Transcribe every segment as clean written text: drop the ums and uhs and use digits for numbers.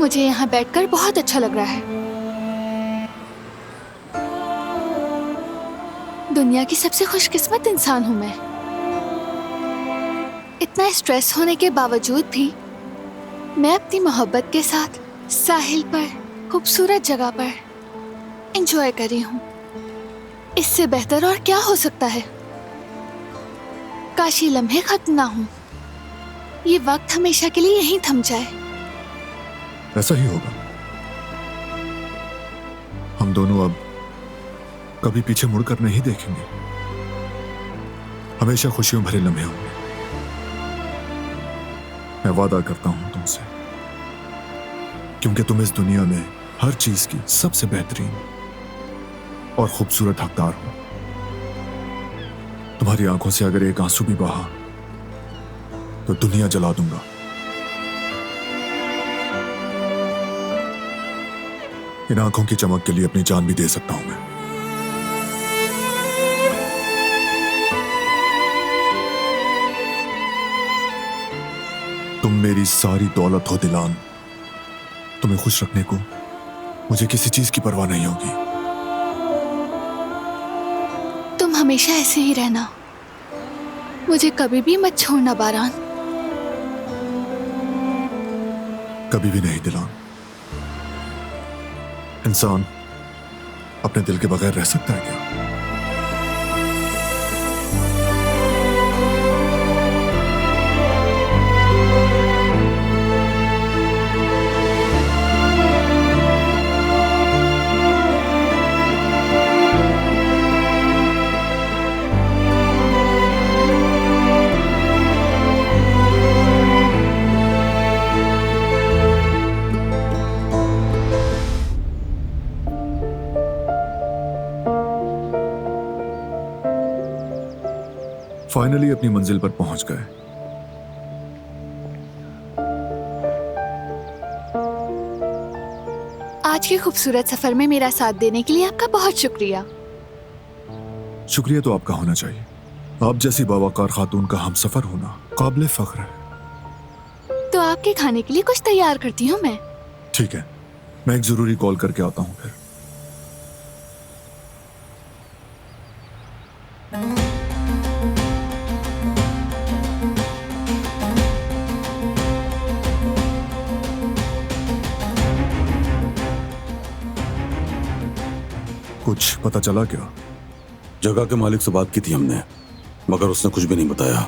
मुझे यहाँ बैठकर बहुत अच्छा लग रहा है। दुनिया की सबसे खुशकिस्मत इंसान हूँ मैं। इतना स्ट्रेस होने के बावजूद भी मैं अपनी मोहब्बत के साथ साहिल पर, खूबसूरत जगह पर एंजॉय कर रही हूँ। इससे बेहतर और क्या हो सकता है? काश ये लम्हे खत्म ना हो, ये वक्त हमेशा के लिए यहीं थम जाए। ऐसा ही होगा। हम दोनों अब कभी पीछे मुड़कर नहीं देखेंगे। हमेशा खुशियों भरे लम्हे होंगे। मैं वादा करता हूं तुमसे, क्योंकि तुम इस दुनिया में हर चीज की सबसे बेहतरीन और खूबसूरत हकदार हो। तुम्हारी आंखों से अगर एक आंसू भी बहा तो दुनिया जला दूंगा। इन आंखों की चमक के लिए अपनी जान भी दे सकता हूं मैं। तुम मेरी सारी दौलत हो दिलान। तुम्हें खुश रखने को मुझे किसी चीज की परवाह नहीं होगी। तुम हमेशा ऐसे ही रहना, मुझे कभी भी मत छोड़ना बारान। कभी भी नहीं दिलान। इंसान अपने दिल के बगैर रह सकता है क्या? फाइनली अपनी मंजिल पर पहुंच गए। आज के खूबसूरत सफर में मेरा साथ देने के लिए आपका बहुत शुक्रिया। शुक्रिया तो आपका होना चाहिए। आप जैसी बावकार खातून का हमसफर होना काबिल फख्र है। तो आपके खाने के लिए कुछ तैयार करती हूँ मैं। ठीक है, मैं एक जरूरी कॉल करके आता हूं फिर। कुछ पता चला क्या? जगह के मालिक से बात की थी हमने, मगर उसने कुछ भी नहीं बताया,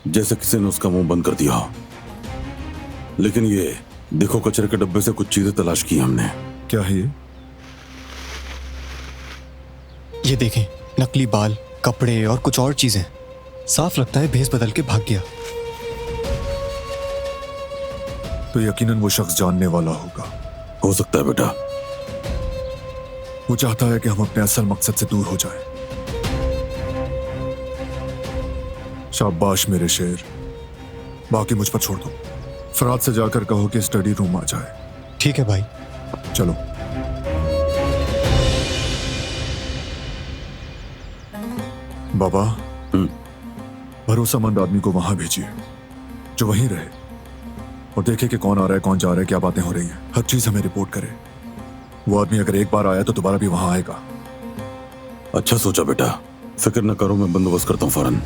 जैसे किसी ने उसका मुंह बंद कर दिया। लेकिन ये देखो, कचरे के डब्बे से कुछ चीजें तलाश की हमने। क्या है ये? ये देखें, नकली बाल, कपड़े और कुछ और चीजें। साफ लगता है भेस बदल के भाग गया। तो यकीनन वो शख्स जानने वाला होगा। हो सकता है बेटा। वो चाहता है कि हम अपने असल मकसद से दूर हो जाएं। शाबाश मेरे शेर, बाकी मुझ पर छोड़ दो। फराद से जाकर कहो कि स्टडी रूम आ जाए। ठीक है भाई। चलो। बाबा, भरोसेमंद आदमी को वहां भेजिए जो वहीं रहे और देखे कि कौन आ रहा है, कौन जा रहा है, क्या बातें हो रही हैं। हर चीज हमें रिपोर्ट करे। वो आदमी अगर एक बार आया तो दोबारा भी वहां आएगा। अच्छा सोचा बेटा, फिक्र न करो, मैं बंदोबस्त करता हूँ फौरन।